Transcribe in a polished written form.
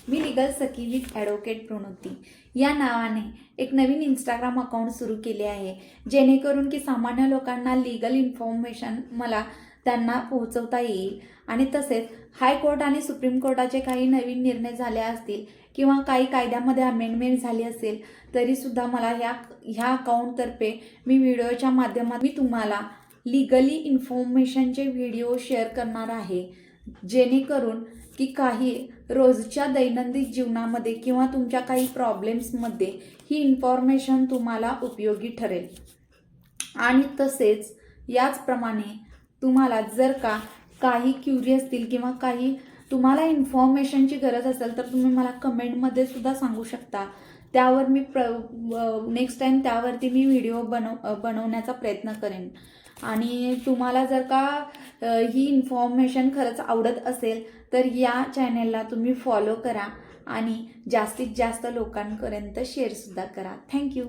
Me legal Sakhi with advocate Pranoti या नावाने एक नवीन इंस्टाग्राम अकाउंट सुरू केले आहे, जेणेकरून की सामान्य लोकांना लीगल इन्फॉर्मेशन मला त्यांना पोहोचवता येईल आणि तसेच हायकोर्ट आणि सुप्रीम कोर्टाचे काही नवीन निर्णय झाले असतील किंवा काही कायद्यामध्ये अमेंडमेंट झाली असेल तरीसुद्धा मला ह्या अकाउंटतर्फे मी व्हिडिओच्या माध्यमात मी तुम्हाला लीगली इन्फॉर्मेशनचे व्हिडिओ शेअर करणार आहे, जेणेकरून की काही रोजच्या दैनंदिन जीवनामध्ये किंवा तुमच्या काही प्रॉब्लेम्समध्ये ही इन्फॉर्मेशन तुम्हाला उपयोगी ठरेल। आणि तसेच याचप्रमाणे तुम्हाला जर का काही क्युरी असतील किंवा काही तुम्हाला इन्फॉर्मेशनची गरज असेल तर तुम्ही मला कमेंटमध्ये सुद्धा सांगू शकता। त्यावर मी नेक्स्ट टाइम त्यावरती मी व्हिडिओ बनवण्याचा प्रयत्न करेन। आणि तुम्हाला जर का ही इन्फॉर्मेशन खरंच आवडत असेल तर या चॅनलला तुम्ही फॉलो करा आणि जास्तीत जास्त लोकांपर्यंत शेअरसुद्धा करा। थँक्यू।